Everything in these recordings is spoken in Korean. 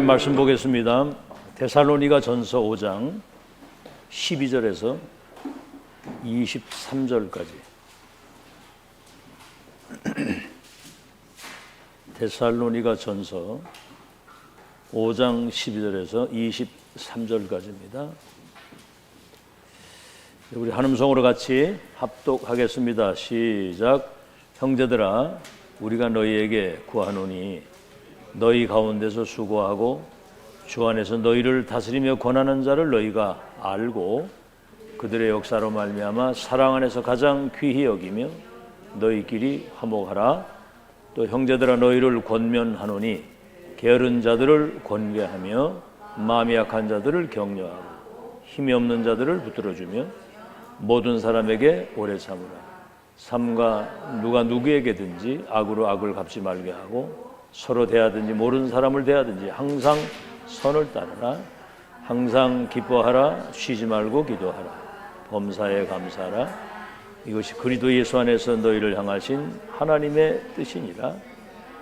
말씀 보겠습니다. 데살로니가 전서 5장 12절에서 23절까지. 데살로니가 전서 5장 12절에서 23절까지입니다. 우리 한음성으로 같이 합독하겠습니다. 시작. 형제들아, 우리가 너희에게 구하노니 너희 가운데서 수고하고 주 안에서 너희를 다스리며 권하는 자를 너희가 알고 그들의 역사로 말미암아 사랑 안에서 가장 귀히 여기며 너희끼리 화목하라. 또 형제들아, 너희를 권면하노니 게으른 자들을 권계하며 마음이 약한 자들을 격려하고 힘이 없는 자들을 붙들어주며 모든 사람에게 오래 참으라. 삼가 누가 누구에게든지 악으로 악을 갚지 말게 하고 서로 대하든지 모르는 사람을 대하든지 항상 선을 따르라. 항상 기뻐하라. 쉬지 말고 기도하라. 범사에 감사하라. 이것이 그리스도 예수 안에서 너희를 향하신 하나님의 뜻이니라.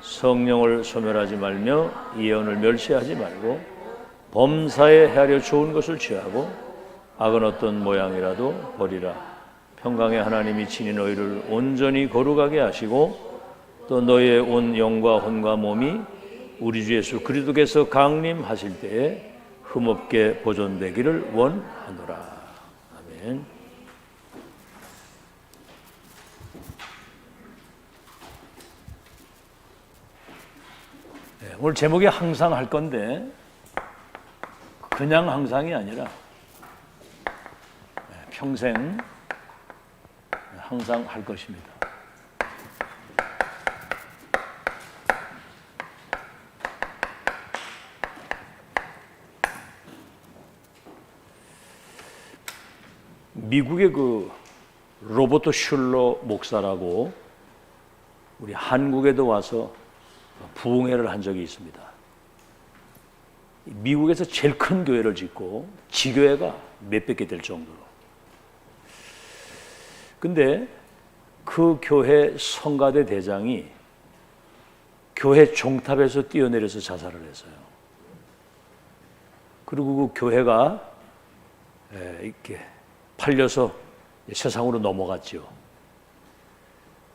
성령을 소멸하지 말며 예언을 멸시하지 말고 범사에 헤아려 좋은 것을 취하고 악은 어떤 모양이라도 버리라. 평강의 하나님이 친히 너희를 온전히 거룩하게 하시고 또 너희의 온 영과 혼과 몸이 우리 주 예수 그리스도께서 강림하실 때에 흠없게 보존되기를 원하노라. 아멘. 네, 오늘 제목이 항상 할 건데 그냥 항상이 아니라 평생 항상 할 것입니다. 미국의 그 로버트 슐러 목사라고 우리 한국에도 와서 부흥회를 한 적이 있습니다. 미국에서 제일 큰 교회를 짓고 지교회가 몇백 개 될 정도로. 근데 그 교회 성가대 대장이 교회 종탑에서 뛰어내려서 자살을 했어요. 그리고 그 교회가 이렇게 팔려서 세상으로 넘어갔죠.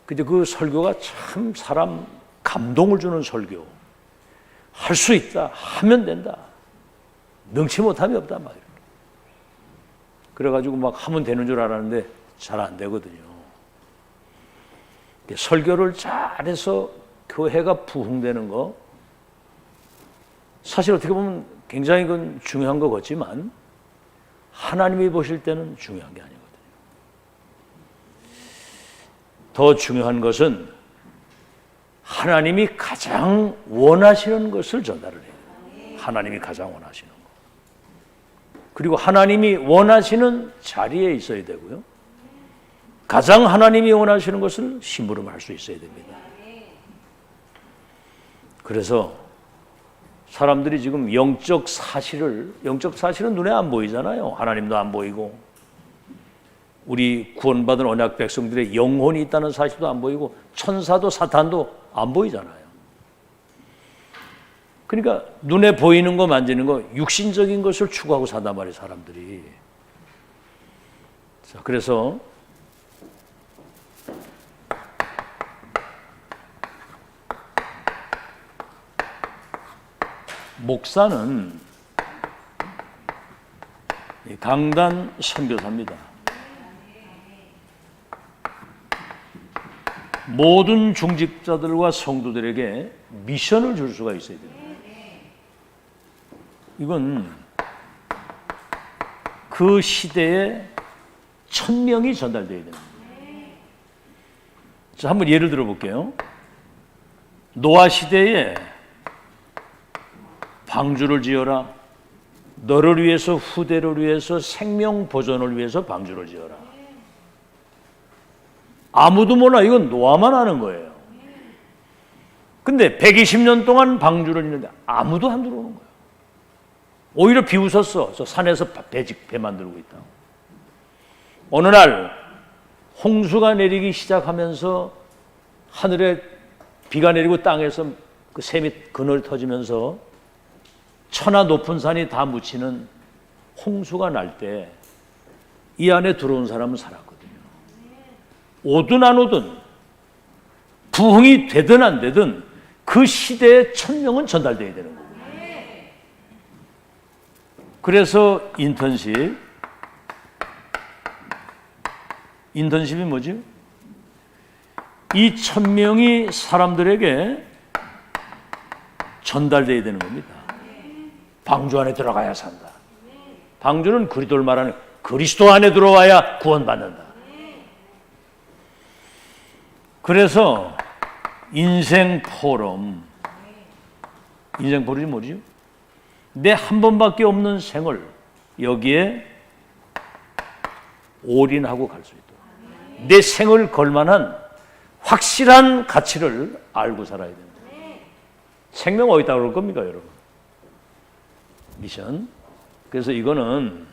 근데 그 설교가 참 사람 감동을 주는 설교. 할 수 있다. 하면 된다. 능치 못함이 없다. 막 이렇게. 그래가지고 막 하면 되는 줄 알았는데 잘 안 되거든요. 설교를 잘해서 교회가 부흥되는 거 사실 어떻게 보면 굉장히 그건 중요한 것 같지만 하나님이 보실 때는 중요한 게 아니거든요. 더 중요한 것은 하나님이 가장 원하시는 것을 전달을 해요. 하나님이 가장 원하시는 것. 그리고 하나님이 원하시는 자리에 있어야 되고요. 가장 하나님이 원하시는 것을 심부름할 수 있어야 됩니다. 그래서 사람들이 지금 영적 사실은 눈에 안 보이잖아요. 하나님도 안 보이고 우리 구원받은 언약 백성들의 영혼이 있다는 사실도 안 보이고 천사도 사탄도 안 보이잖아요. 그러니까 눈에 보이는 거 만지는 거 육신적인 것을 추구하고 산단 말이에요, 사람들이. 자, 그래서 목사는 강단 선교사입니다. 모든 중직자들과 성도들에게 미션을 줄 수가 있어야 됩니다. 이건 그 시대에 1000명이 전달되어야 됩니다. 자, 한번 예를 들어 볼게요. 노아 시대에 방주를 지어라. 너를 위해서, 후대를 위해서, 생명 보존을 위해서 방주를 지어라. 아무도 몰라. 이건 노아만 하는 거예요. 근데 120년 동안 방주를 짓는데 아무도 안 들어오는 거예요. 오히려 비웃었어. 저 산에서 배 만들고 있다고. 어느 날 홍수가 내리기 시작하면서 하늘에 비가 내리고 땅에서 그 샘이 그늘 터지면서 천하 높은 산이 다 묻히는 홍수가 날 때 이 안에 들어온 사람은 살았거든요. 오든 안 오든 부흥이 되든 안 되든 그 시대의 천명은 전달돼야 되는 거예요. 그래서 인턴십이 뭐죠? 이 천명이 사람들에게 전달돼야 되는 겁니다. 방주 안에 들어가야 산다. 방주는 그리스도를 말하는 그리스도 안에 들어와야 구원받는다. 그래서 인생 포럼이 뭐죠? 내 한 번밖에 없는 생을 여기에 올인하고 갈 수 있도록 내 생을 걸만한 확실한 가치를 알고 살아야 된다. 생명 어디다 그럴 겁니까, 여러분? 미션. 그래서 이거는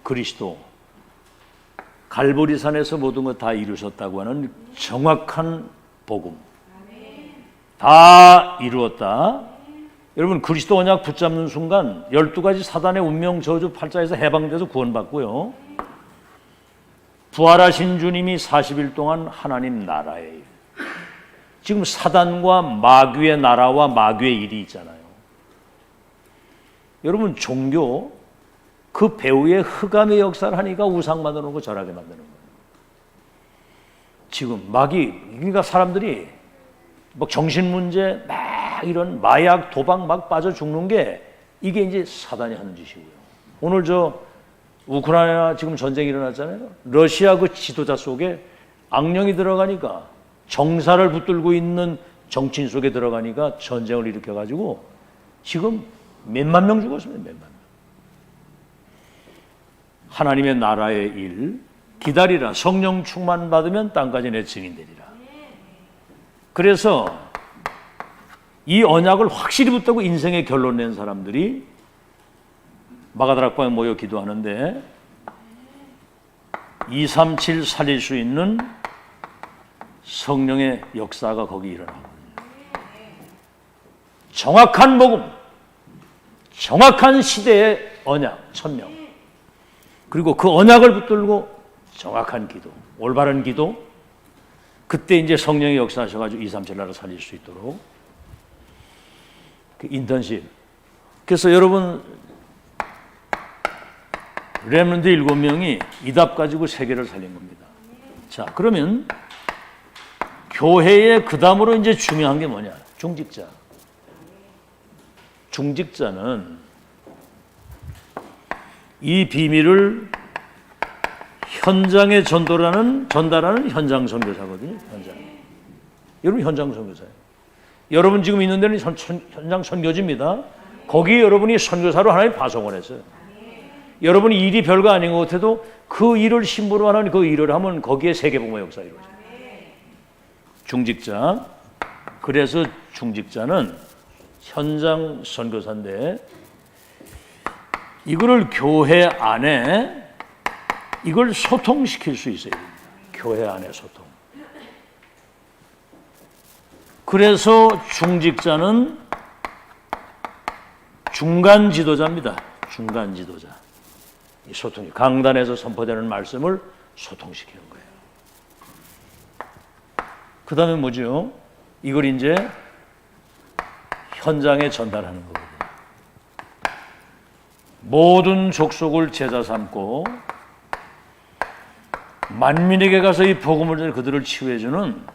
그리스도 갈보리산에서 모든 것 다 이루셨다고 하는 정확한 복음. 다 이루었다. 여러분 그리스도 언약 붙잡는 순간 12가지 사단의 운명 저주 팔자에서 해방돼서 구원받고요. 부활하신 주님이 40일 동안 하나님 나라에 일. 지금 사단과 마귀의 나라와 마귀의 일이 있잖아요. 여러분 종교 그 배후에 흑암의 역사를 하니까 우상 만들어 놓고 절하게 만드는 거예요. 지금 그러니까 사람들이 뭐 정신 문제 막 이런 마약 도박 막 빠져 죽는 게 이게 이제 사단이 하는 짓이고요. 오늘 우크라이나 지금 전쟁이 일어났잖아요. 러시아 그 지도자 속에 악령이 들어가니까 정사를 붙들고 있는 정치인 속에 들어가니까 전쟁을 일으켜가지고 지금 몇만 명 죽었습니다. 몇만 명. 하나님의 나라의 일 기다리라. 성령 충만 받으면 땅까지 내 증인 되리라. 그래서 이 언약을 확실히 붙들고 인생의 결론 낸 사람들이 마가다락방에 모여 기도하는데 237 살릴 수 있는 성령의 역사가 거기 일어나거든요. 정확한 복음, 정확한 시대의 언약, 천명. 그리고 그 언약을 붙들고 정확한 기도, 올바른 기도. 그때 이제 성령이 역사하셔가지고 237 나라 살릴 수 있도록 그 인턴십. 그래서 여러분 렘넌트 7명이 이 답 가지고 세계를 살린 겁니다. 자, 그러면 교회의 그 다음으로 이제 중요한 게 뭐냐? 중직자. 중직자는 이 비밀을 현장에 전달하는 현장 선교사거든요. 여러분 현장 선교사예요. 여러분 지금 있는 데는 현장 선교지입니다. 거기 여러분이 선교사로 하나님 파송을 했어요. 여러분이 일이 별거 아닌 것 같아도 그 일을 신부로 하는 그 일을 하면 거기에 세계복음의 역사 이루어져요. 중직자. 그래서 중직자는 현장 선교사인데 이거를 교회 안에 이걸 소통시킬 수 있어야 됩니다. 교회 안에 소통. 그래서 중직자는 중간 지도자입니다. 중간 지도자. 이 소통이 강단에서 선포되는 말씀을 소통시키는 거예요. 그 다음에 뭐죠? 이걸 이제 현장에 전달하는 거거든요. 모든 족속을 제자 삼고 만민에게 가서 이 복음을 그들을 치유해주는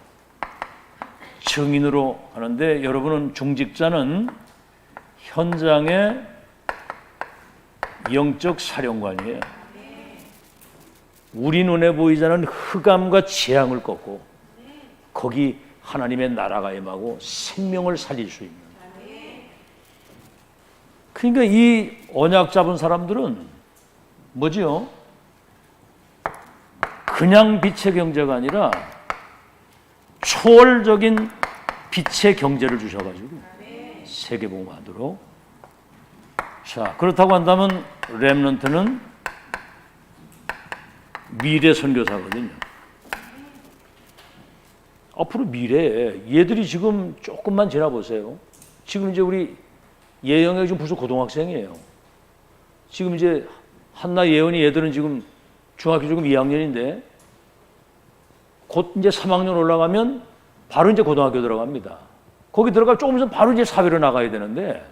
증인으로 하는데 여러분은 중직자는 현장의 영적 사령관이에요. 우리 눈에 보이지 않는 흑암과 재앙을 꺾고 거기 하나님의 나라가 임하고 생명을 살릴 수 있는. 그러니까 이 언약 잡은 사람들은 뭐지요? 그냥 빛의 경제가 아니라 초월적인 빛의 경제를 주셔가지고 세계복음화하도록. 자, 그렇다고 한다면 렘넌트는 미래 선교사거든요. 앞으로 미래에 얘들이 지금 조금만 지나보세요. 지금 이제 우리 예영이 지금 벌써 고등학생이에요. 지금 이제 한나 예언이 얘들은 지금 중학교 지금 2학년인데 곧 이제 3학년 올라가면 바로 이제 고등학교 들어갑니다. 거기 들어가 조금 있으면 바로 이제 사회로 나가야 되는데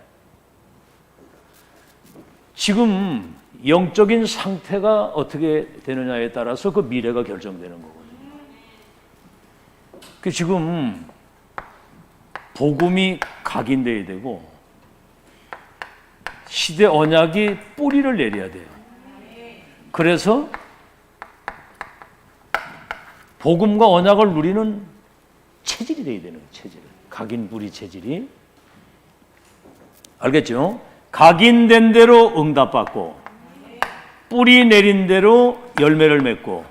지금 영적인 상태가 어떻게 되느냐에 따라서 그 미래가 결정되는 거거든요. 그 지금 복음이 각인돼야 되고 시대 언약이 뿌리를 내려야 돼요. 그래서 복음과 언약을 누리는 체질이 돼야 되는 거예요. 체질. 각인 뿌리 체질이. 알겠죠? 각인된 대로 응답받고 뿌리 내린 대로 열매를 맺고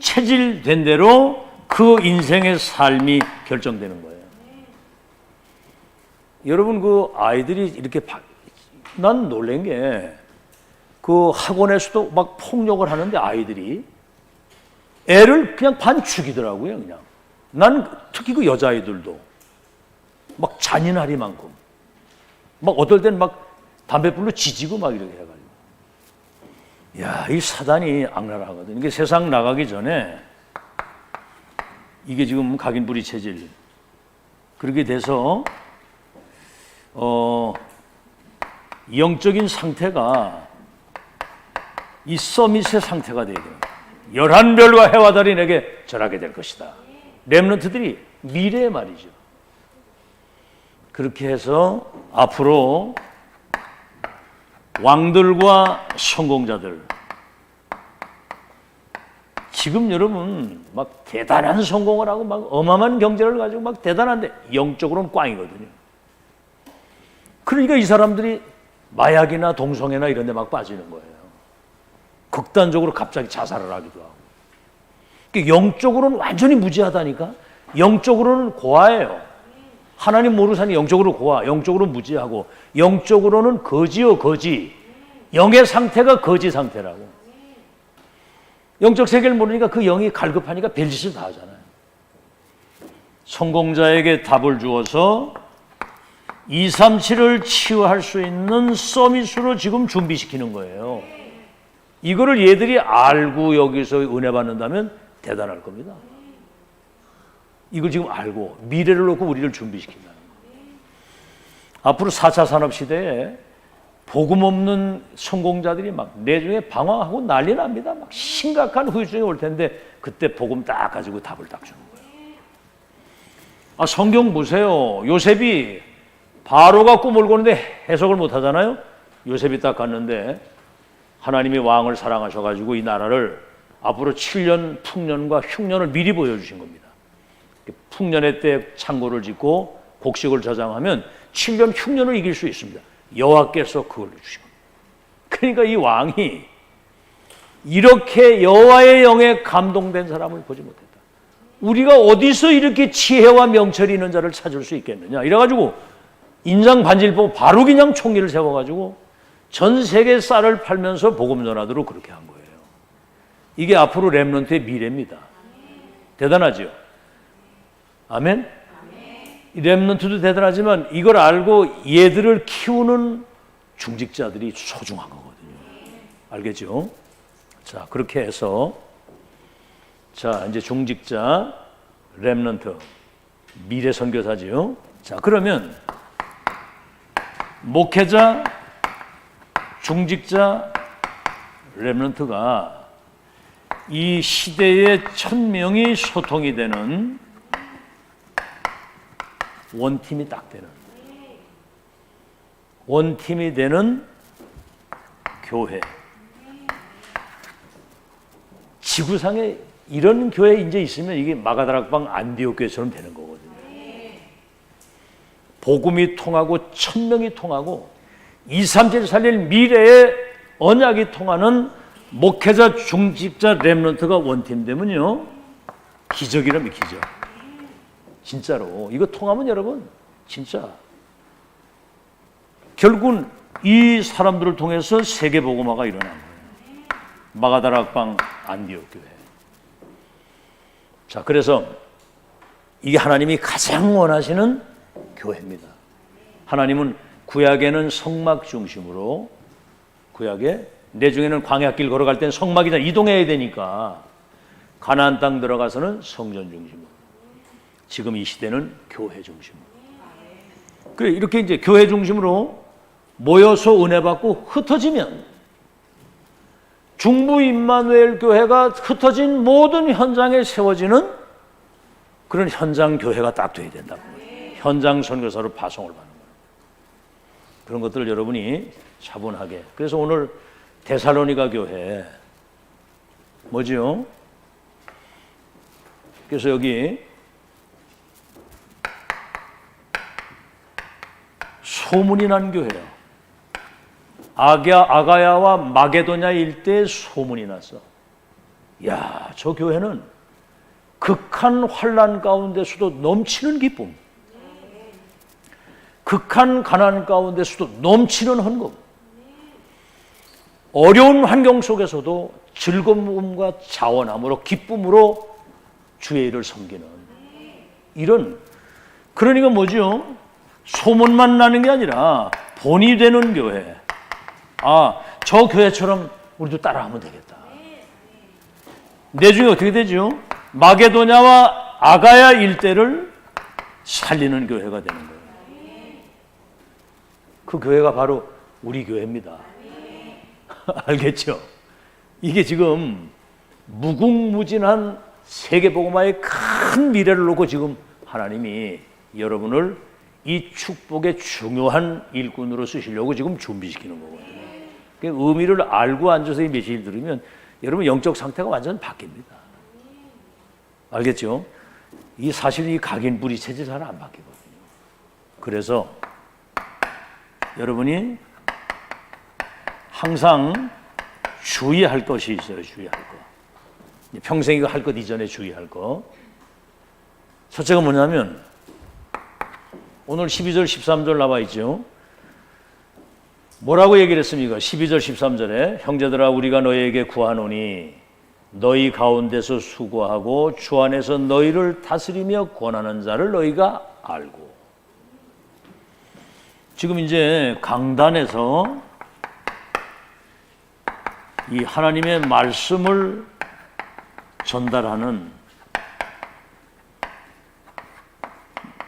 체질된 대로 그 인생의 삶이 결정되는 거예요. 여러분 그 아이들이 이렇게 난 놀란 게 그 학원에서도 막 폭력을 하는데 아이들이 애를 그냥 반 죽이더라고요. 그냥 난 특히 그 여자아이들도 막 잔인하리만큼 막 어떨 땐 막 담뱃불로 지지고 막 이렇게 해가지고 야, 이 사단이 악랄하거든. 이게 세상 나가기 전에 이게 지금 각인뿌리 체질 그렇게 돼서 영적인 상태가 이 서밋의 상태가 되야 돼요. 11별과 해와 달이 내게 절하게 될 것이다. 렘넌트들이 미래의 말이죠. 그렇게 해서 앞으로 왕들과 성공자들 지금 여러분 막 대단한 성공을 하고 막 어마어마한 경제를 가지고 막 대단한데 영적으로는 꽝이거든요. 그러니까 이 사람들이 마약이나 동성애나 이런 데 막 빠지는 거예요. 극단적으로 갑자기 자살을 하기도 하고. 그러니까 영적으로는 완전히 무지하다니까. 영적으로는 고아예요. 하나님 모르는 사람이 영적으로 고아, 영적으로 무지하고 영적으로는 거지요 거지. 영의 상태가 거지 상태라고. 영적 세계를 모르니까 그 영이 갈급하니까 별짓을 다 하잖아요. 성공자에게 답을 주어서 237을 치유할 수 있는 서밋으로 지금 준비시키는 거예요. 이거를 얘들이 알고 여기서 은혜 받는다면 대단할 겁니다. 이걸 지금 알고 미래를 놓고 우리를 준비시킨다는 거예요. 앞으로 4차 산업시대에 복음 없는 성공자들이 막 내중에 방황하고 난리 납니다. 막 심각한 후유증이 올 텐데 그때 복음 딱 가지고 답을 딱 주는 거예요. 아, 성경 보세요. 요셉이 바로가 꿈을 꾸는데 해석을 못 하잖아요. 요셉이 딱 갔는데 하나님이 왕을 사랑하셔가지고 이 나라를 앞으로 7년 풍년과 흉년을 미리 보여주신 겁니다. 풍년의 때 창고를 짓고 곡식을 저장하면 7년 흉년을 이길 수 있습니다. 여호와께서 그걸 주신 겁니다. 그러니까 이 왕이 이렇게 여호와의 영에 감동된 사람을 보지 못했다. 우리가 어디서 이렇게 지혜와 명철이 있는 자를 찾을 수 있겠느냐. 이래가지고 인장 반지를 보고 바로 그냥 총기를 세워가지고 전 세계 쌀을 팔면서 복음 전하도록 그렇게 한 거예요. 이게 앞으로 렘넌트의 미래입니다. 대단하죠? 아멘? 이 렘넌트도 대단하지만 이걸 알고 얘들을 키우는 중직자들이 소중한 거거든요. 알겠죠? 자, 그렇게 해서 자, 이제 중직자, 렘넌트, 미래 선교사지요. 자, 그러면 목회자, 중직자, 렘넌트가 이 시대의 천명이 소통이 되는 원팀이 딱 되는 원팀이 되는 교회. 지구상에 이런 교회 이제 있으면 이게 마가다락방 안디옥 교회처럼 되는 거거든요. 복음이 통하고 천명이 통하고 237 살릴 미래의 언약이 통하는 목회자, 중직자, 렘넌트가 원팀 되면요 기적이라면 기적. 진짜로 이거 통하면 여러분 진짜 결국은 이 사람들을 통해서 세계 복음화가 일어난 거예요. 마가다락방 안디옥 교회. 자, 그래서 이게 하나님이 가장 원하시는 교회입니다. 하나님은 구약에는 성막 중심으로, 구약에 내중에는 광야길 걸어갈 때는 성막이잖아. 이동해야 되니까 가나안 땅 들어가서는 성전 중심으로, 지금 이 시대는 교회 중심으로. 그래, 이렇게 이제 교회 중심으로 모여서 은혜 받고 흩어지면 중부 임마누엘 교회가 흩어진 모든 현장에 세워지는 그런 현장 교회가 딱 돼야 된다고. 현장 선교사로 파송을 받는 거예요. 그런 것들을 여러분이 차분하게. 그래서 오늘 데살로니가 교회 뭐지요? 그래서 여기 소문이 난 교회예요. 아가야와 마게도냐 일대에 소문이 났어. 야, 저 교회는 극한 환난 가운데서도 넘치는 기쁨, 극한 가난 가운데서도 넘치는 헌금, 어려운 환경 속에서도 즐거움과 자원함으로 기쁨으로 주의 일을 섬기는 이런, 그러니까 뭐죠? 소문만 나는 게 아니라 본이 되는 교회. 아, 저 교회처럼 우리도 따라하면 되겠다. 내중에 어떻게 되죠? 마게도냐와 아가야 일대를 살리는 교회가 되는 거예요. 그 교회가 바로 우리 교회입니다. 알겠죠? 이게 지금 무궁무진한 세계복음화의 큰 미래를 놓고 지금 하나님이 여러분을 이 축복의 중요한 일꾼으로 쓰시려고 지금 준비시키는 거거든요. 그 의미를 알고 앉아서 이 메시지를 들으면 여러분 영적 상태가 완전 바뀝니다. 알겠죠? 이 사실 이 각인 뿌리 체질 잘 안 바뀌거든요. 그래서 여러분이 항상 주의할 것이 있어요. 주의할 거. 평생 이거 할 것 이전에 주의할 거. 첫째가 뭐냐면 오늘 12절 13절 나와 있죠. 뭐라고 얘기를 했습니까? 12절 13절에 형제들아 우리가 너희에게 구하노니 너희 가운데서 수고하고 주 안에서 너희를 다스리며 권하는 자를 너희가 알고. 지금 이제 강단에서 이 하나님의 말씀을 전달하는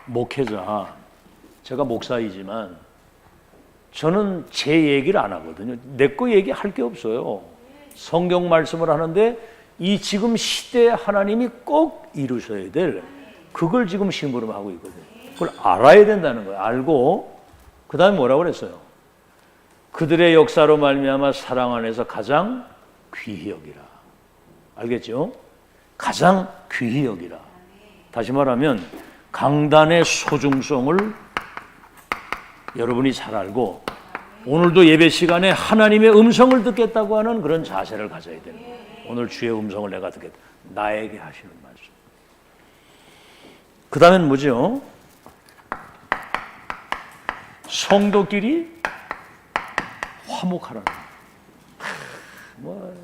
목회자, 제가 목사이지만 저는 제 얘기를 안 하거든요. 내 거 얘기할 게 없어요. 성경 말씀을 하는데 이 지금 시대에 하나님이 꼭 이루셔야 될 그걸 지금 심부름하고 있거든요. 그걸 알아야 된다는 거예요. 알고 그 다음에 뭐라고 그랬어요? 그들의 역사로 말미암아 사랑 안에서 가장 귀히 여기라. 알겠죠? 가장 귀히 여기라. 다시 말하면 강단의 소중성을 여러분이 잘 알고 오늘도 예배 시간에 하나님의 음성을 듣겠다고 하는 그런 자세를 가져야 되는 거예요. 오늘 주의 음성을 내가 듣겠다. 나에게 하시는 말씀. 그 다음엔 뭐죠? 성도끼리 화목하라는 뭐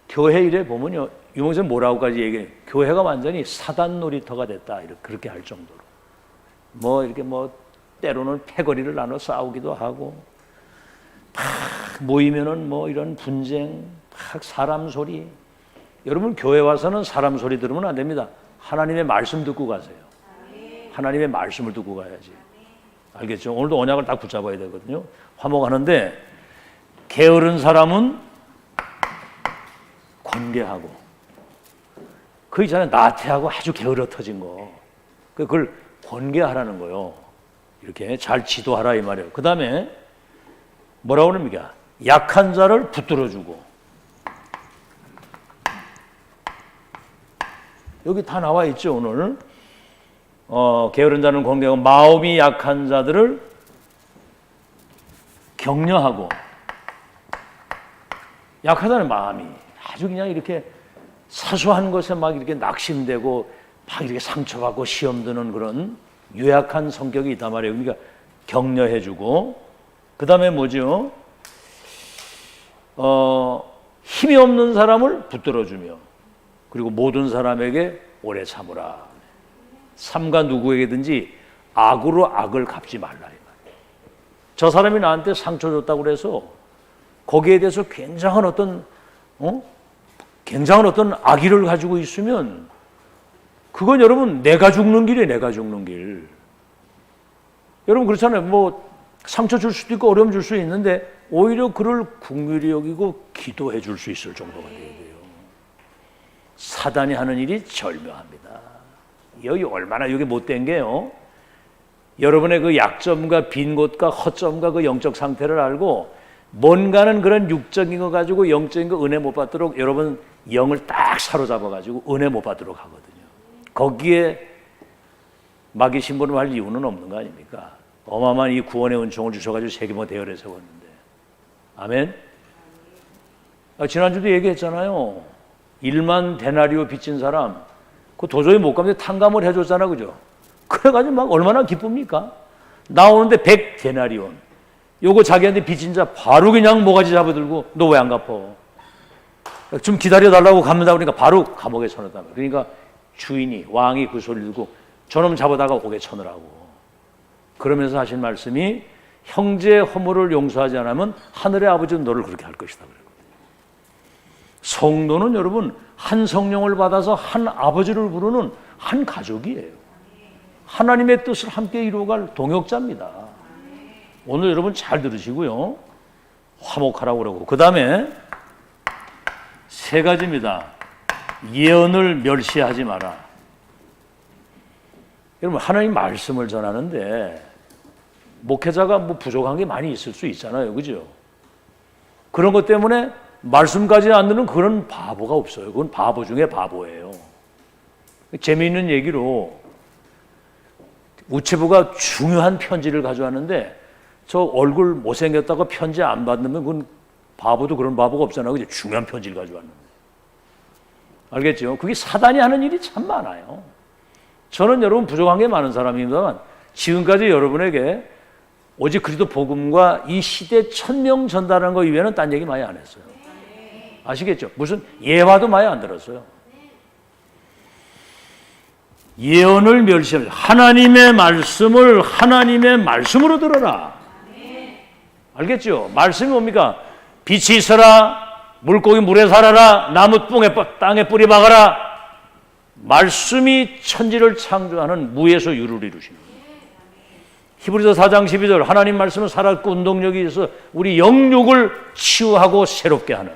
교회 일에 보면요, 유목사님 뭐라고까지 얘기해? 교회가 완전히 사단 놀이터가 됐다. 이렇게 그렇게 할 정도로 뭐 이렇게 뭐 때로는 패거리를 나눠 싸우기도 하고 막 모이면은 뭐 이런 분쟁, 막 사람 소리. 여러분 교회 와서는 사람 소리 들으면 안 됩니다. 하나님의 말씀 듣고 가세요. 하나님의 말씀을 듣고 가야지. 알겠죠? 오늘도 언약을 딱 붙잡아야 되거든요. 화목하는데 게으른 사람은 권계하고 그 있잖아요. 나태하고 아주 게으러 터진 거 그걸 권계하라는 거예요. 이렇게 잘 지도하라 이 말이에요. 그 다음에 뭐라고 합니까? 약한 자를 붙들어주고. 여기 다 나와 있죠 오늘. 게으른 자는 권계하고 마음이 약한 자들을 격려하고. 약하다는 마음이 아주 그냥 이렇게 사소한 것에 막 이렇게 낙심되고 막 이렇게 상처받고 시험 드는 그런 유약한 성격이 있단 말이에요. 그러니까 격려해주고, 그 다음에 뭐죠? 힘이 없는 사람을 붙들어주며, 그리고 모든 사람에게 오래 참으라. 삼가 누구에게든지 악으로 악을 갚지 말라 이 말이에요. 저 사람이 나한테 상처 줬다고 그래서 거기에 대해서 굉장한 어떤 악의를 가지고 있으면 그건 여러분 내가 죽는 길이에요. 내가 죽는 길. 여러분 그렇잖아요. 뭐 상처 줄 수도 있고 어려움 줄 수 있는데 오히려 그를 긍휼히 여기고 기도해 줄 수 있을 정도가 돼야 돼요. 사단이 하는 일이 절묘합니다. 여기 얼마나 여기 못된 게요. 여러분의 그 약점과 빈 곳과 허점과 그 영적 상태를 알고 뭔가는 그런 육적인 거 가지고 영적인 거 은혜 못 받도록 여러분 영을 딱 사로잡아 가지고 은혜 못 받도록 하거든요. 거기에 마귀 심부름 할 이유는 없는 거 아닙니까? 어마어마한 이 구원의 은총을 주셔가지고 세계모 대열에 세웠는데. 아멘? 지난주도 얘기했잖아요. 1만 데나리오 빚진 사람, 그 도저히 못 가면 탕감을 해줬잖아, 그죠? 그래가지고 막 얼마나 기쁩니까? 나오는데 100 데나리온. 요거 자기한테 빚진 자 바로 그냥 모가지 잡아들고 너 왜 안 갚어? 좀 기다려달라고 갑니다. 그러니까 바로 감옥에 쳐넣었다. 그러니까 주인이, 왕이 그 소리를 듣고 저놈 잡아다가 옥에 쳐넣으라고. 그러면서 하신 말씀이 형제의 허물을 용서하지 않으면 하늘의 아버지는 너를 그렇게 할 것이다. 성도는 여러분 한 성령을 받아서 한 아버지를 부르는 한 가족이에요. 하나님의 뜻을 함께 이루어갈 동역자입니다. 오늘 여러분 잘 들으시고요. 화목하라고 그러고 그 다음에 세 가지입니다. 예언을 멸시하지 마라. 여러분 하나님 말씀을 전하는데 목회자가 뭐 부족한 게 많이 있을 수 있잖아요. 그죠? 그런 것 때문에 말씀까지 안 듣는 그런 바보가 없어요. 그건 바보 중에 바보예요. 재미있는 얘기로 우체부가 중요한 편지를 가져왔는데 저 얼굴 못생겼다고 편지 안 받으면 그건 바보도 그런 바보가 없잖아요. 그죠? 중요한 편지를 가져왔는데. 알겠죠? 그게 사단이 하는 일이 참 많아요. 저는 여러분 부족한 게 많은 사람입니다만 지금까지 여러분에게 오직 그리스도 복음과 이 시대 천명 전달하는 거 이외에는 딴 얘기 많이 안 했어요. 아시겠죠? 무슨 예화도 많이 안 들었어요. 예언을 멸시하면서 하나님의 말씀을 하나님의 말씀으로 들어라. 알겠죠? 말씀이 뭡니까? 빛이 있어라, 물고기 물에 살아라, 나무 땅에 뿌리 박아라. 말씀이 천지를 창조하는 무에서 유를 이루십니다. 히브리서 4장 12절 하나님 말씀은 살았고 운동력이 있어서 우리 영육을 치유하고 새롭게 하는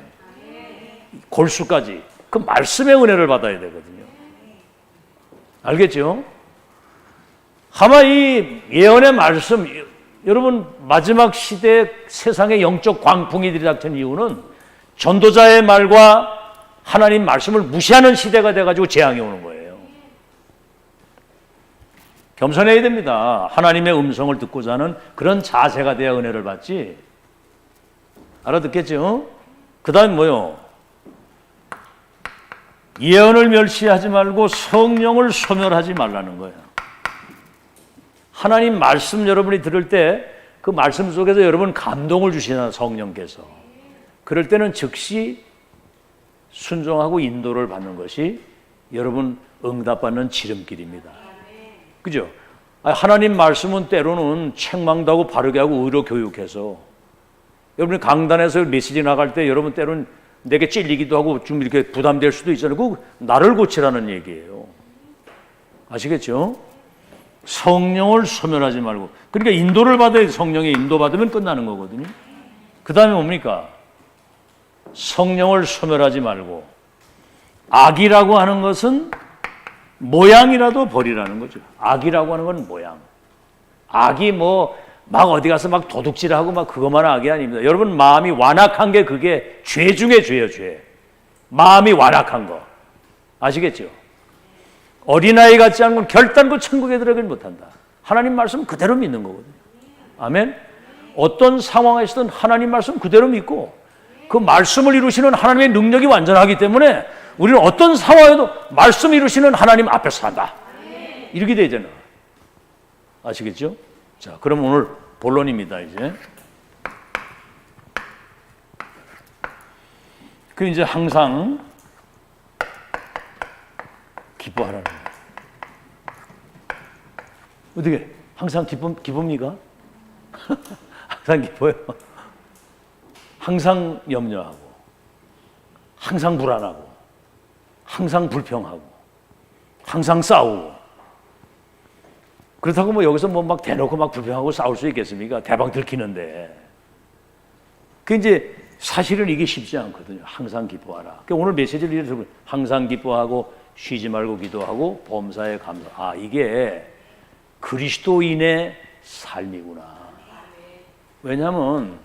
골수까지 그 말씀의 은혜를 받아야 되거든요. 알겠죠? 아마 이 예언의 말씀 여러분 마지막 시대에 세상의 영적 광풍이 들이닥친 이유는 전도자의 말과 하나님 말씀을 무시하는 시대가 돼가지고 재앙이 오는 거예요. 겸손해야 됩니다. 하나님의 음성을 듣고자 하는 그런 자세가 돼야 은혜를 받지. 알아듣겠죠? 그 다음 뭐요? 예언을 멸시하지 말고 성령을 소멸하지 말라는 거예요. 하나님 말씀 여러분이 들을 때 그 말씀 속에서 여러분 감동을 주시나 성령께서. 그럴 때는 즉시 순종하고 인도를 받는 것이 여러분 응답받는 지름길입니다. 그죠? 하나님 말씀은 때로는 책망도 하고 바르게 하고 의로 교육해서 여러분이 강단에서 메시지 나갈 때 여러분 때로는 내게 찔리기도 하고 좀 이렇게 부담될 수도 있잖아요. 그 나를 고치라는 얘기예요. 아시겠죠? 성령을 소멸하지 말고 그러니까 인도를 받아야 성령의 인도 받으면 끝나는 거거든요. 그 다음에 뭡니까? 성령을 소멸하지 말고 악이라고 하는 것은 모양이라도 버리라는 거죠. 악이라고 하는 건 모양. 악이 뭐 막 어디 가서 막 도둑질하고 막 그것만 악이 아닙니다. 여러분 마음이 완악한 게 그게 죄 중에 죄예요. 죄. 마음이 완악한 거. 아시겠죠? 어린아이 같지 않은 건 결단코 천국에 들어가지 못한다. 하나님 말씀 그대로 믿는 거거든요. 아멘? 어떤 상황에서든 하나님 말씀 그대로 믿고 그 말씀을 이루시는 하나님의 능력이 완전하기 때문에 우리는 어떤 상황에도 말씀 이루시는 하나님 앞에서 산다. 이렇게 되잖아요. 아시겠죠? 자, 그럼 오늘 본론입니다, 이제. 그 이제 항상 기뻐하라는 거예요. 어떻게 항상 기쁩니까? 항상 기뻐요. 항상 염려하고, 항상 불안하고, 항상 불평하고, 항상 싸우고. 그렇다고 뭐 여기서 뭐 막 대놓고 막 불평하고 싸울 수 있겠습니까? 대박 들키는데. 그 이제 사실은 이게 쉽지 않거든요. 항상 기뻐하라. 그러니까 오늘 메시지를 이래서 항상 기뻐하고 쉬지 말고 기도하고 범사에 감사. 아, 이게 그리스도인의 삶이구나. 왜냐하면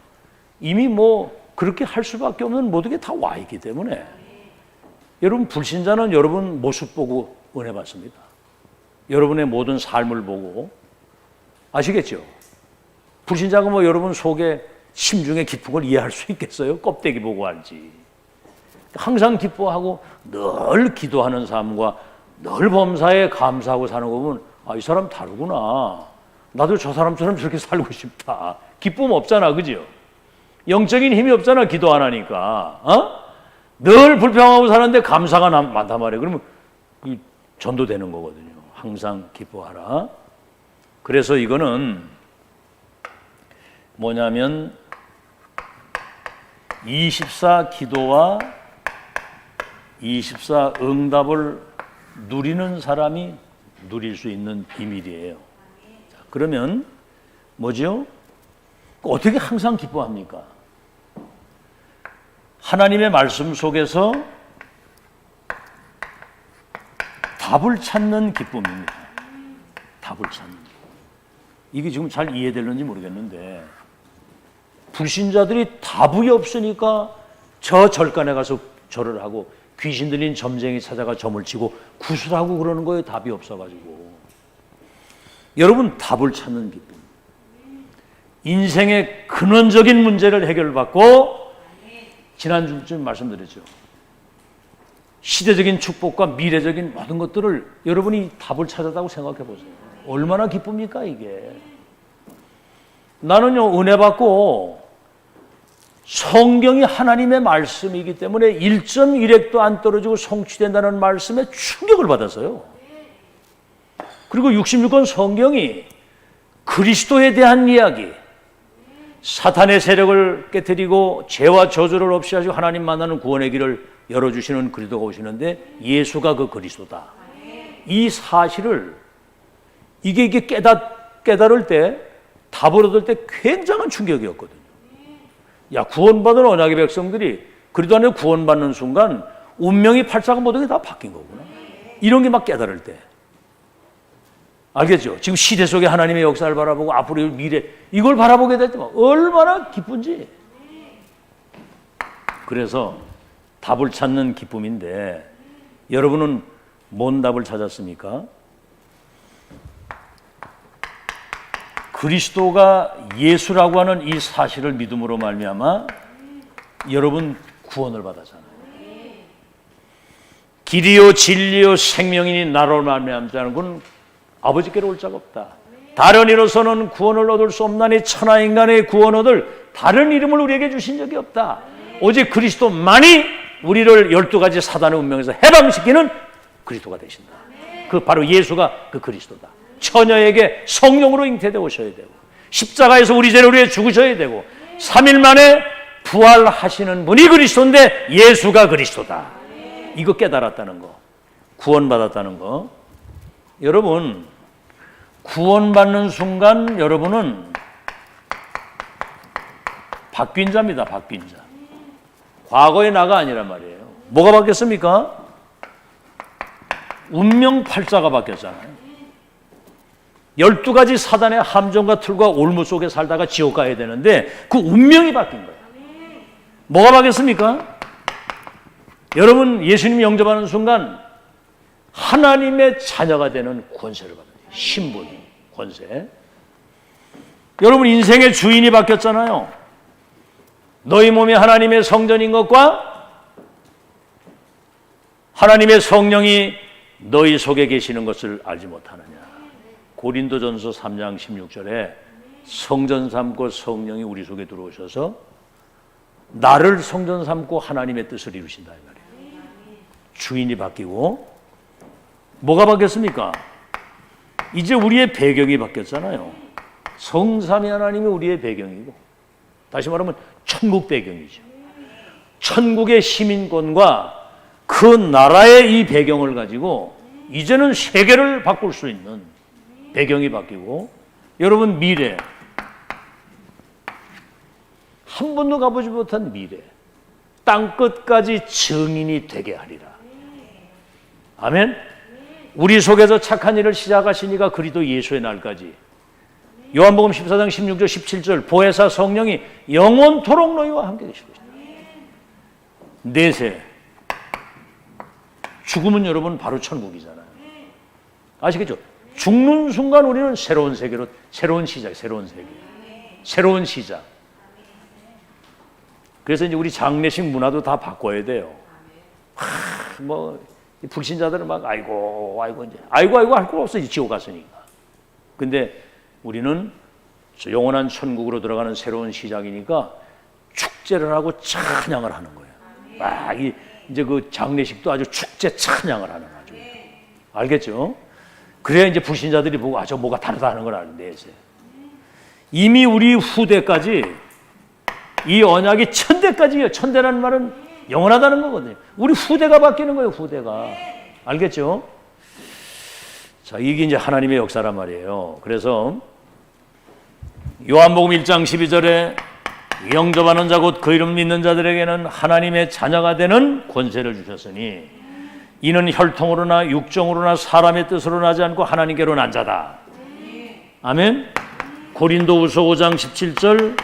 이미 뭐 그렇게 할 수밖에 없는 모든 게 다 와 있기 때문에. 여러분, 불신자는 여러분 모습 보고 은혜 받습니다. 여러분의 모든 삶을 보고. 아시겠죠? 불신자가 뭐 여러분 속에 심중에 깊은 걸 이해할 수 있겠어요? 껍데기 보고 알지. 항상 기뻐하고 늘 기도하는 삶과 늘 범사에 감사하고 사는 거 보면 아, 이 사람 다르구나. 나도 저 사람처럼 저렇게 살고 싶다. 기쁨 없잖아, 그죠? 영적인 힘이 없잖아, 기도 안 하니까. 늘 불평하고 사는데 감사가 많단 말이에요. 그러면 전도되는 거거든요. 항상 기뻐하라. 그래서 이거는 뭐냐면 24 기도와 24 응답을 누리는 사람이 누릴 수 있는 비밀이에요. 자, 그러면 뭐죠? 어떻게 항상 기뻐합니까? 하나님의 말씀 속에서 답을 찾는 기쁨입니다. 답을 찾는. 이게 지금 잘 이해되는지 모르겠는데 불신자들이 답이 없으니까 저 절간에 가서 절을 하고 귀신 들린 점쟁이 찾아가 점을 치고 구슬하고 그러는 거예요. 답이 없어가지고. 여러분, 답을 찾는 기쁨. 인생의 근원적인 문제를 해결받고 지난주쯤 말씀드렸죠. 시대적인 축복과 미래적인 모든 것들을 여러분이 답을 찾았다고 생각해 보세요. 얼마나 기쁩니까 이게. 나는요, 은혜 받고 성경이 하나님의 말씀이기 때문에 1.1핵도 안 떨어지고 성취된다는 말씀에 충격을 받았어요. 그리고 66권 성경이 그리스도에 대한 이야기, 사탄의 세력을 깨뜨리고 죄와 저주를 없이 하시고 하나님 만나는 구원의 길을 열어주시는 그리스도가 오시는데 예수가 그 그리스도다. 이 사실을 이게 깨달을 때, 답을 얻을 때 굉장한 충격이었거든요. 야, 구원받은 언약의 백성들이 그리스도 안에 구원받는 순간 운명이 팔자가 모든 게 다 바뀐 거구나. 이런 게 막 깨달을 때. 알겠죠? 지금 시대 속에 하나님의 역사를 바라보고 앞으로의 미래 이걸 바라보게 될 때 얼마나 기쁜지. 그래서 답을 찾는 기쁨인데 여러분은 뭔 답을 찾았습니까? 그리스도가 예수라고 하는 이 사실을 믿음으로 말미암아 여러분 구원을 받았잖아요. 길이요 진리요 생명이니 나로 말미암자는 건 아버지께로 올 자가 없다. 다른 이로서는 구원을 얻을 수 없나니 천하 인간의 구원 얻을 다른 이름을 우리에게 주신 적이 없다. 오직 그리스도만이 우리를 12가지 사단의 운명에서 해방시키는 그리스도가 되신다. 그 바로 예수가 그 그리스도다. 처녀에게 성령으로 잉태되어 오셔야 되고 십자가에서 우리 죄를 위해 죽으셔야 되고 3일 만에 부활하시는 분이 그리스도인데 예수가 그리스도다. 이거 깨달았다는 거, 구원받았다는 거. 여러분, 구원받는 순간 여러분은 바뀐 자입니다. 바뀐 자. 과거의 나가 아니란 말이에요. 뭐가 바뀌었습니까? 운명 팔자가 바뀌었잖아요. 12가지 사단의 함정과 틀과 올무 속에 살다가 지옥 가야 되는데 그 운명이 바뀐 거예요. 뭐가 바뀌었습니까? 여러분, 예수님 영접하는 순간 하나님의 자녀가 되는 권세를 받아요. 신분, 권세. 여러분, 인생의 주인이 바뀌었잖아요. 너희 몸이 하나님의 성전인 것과 하나님의 성령이 너희 속에 계시는 것을 알지 못하느냐. 고린도전서 3장 16절에 성전 삼고 성령이 우리 속에 들어오셔서 나를 성전 삼고 하나님의 뜻을 이루신다 이 말이에요. 주인이 바뀌고 뭐가 바뀌었습니까? 이제 우리의 배경이 바뀌었잖아요. 성삼위 하나님이 우리의 배경이고, 다시 말하면 천국 배경이죠. 천국의 시민권과 그 나라의 이 배경을 가지고 이제는 세계를 바꿀 수 있는 배경이 바뀌고, 여러분 미래, 한 번도 가보지 못한 미래, 땅끝까지 증인이 되게 하리라. 아멘. 우리 속에서 착한 일을 시작하시니까 그리스도 예수의 날까지, 요한복음 14장 16절 17절 보혜사 성령이 영원토록 너희와 함께 계실 것이다. 내세 죽음은 여러분 바로 천국이잖아요. 아시겠죠? 죽는 순간 우리는 새로운 세계로, 새로운 시작, 새로운 세계, 새로운 시작. 그래서 이제 우리 장례식 문화도 다 바꿔야 돼요. 뭐 불신자들은 막 아이고 이제 아이고 할 거 없어, 이제 지옥 갔으니까. 근데 우리는 영원한 천국으로 들어가는 새로운 시작이니까 축제를 하고 찬양을 하는 거예요. 이제 그 장례식도 아주 축제 찬양을 하는 거죠. 알겠죠? 그래야 이제 불신자들이 보고 저 뭐가 다르다 하는 걸 아는데, 이미 우리 후대까지 이 언약이 천대까지예요. 천대라는 말은 영원하다는 거거든요. 우리 후대가 바뀌는 거예요. 후대가. 알겠죠? 자, 이게 이제 하나님의 역사란 말이에요. 그래서 요한복음 1장 12절에 영접하는 자 곧 그 이름 믿는 자들에게는 하나님의 자녀가 되는 권세를 주셨으니 이는 혈통으로나 육정으로나 사람의 뜻으로 나지 않고 하나님께로 난 자다. 아멘. 고린도후서 5장 17절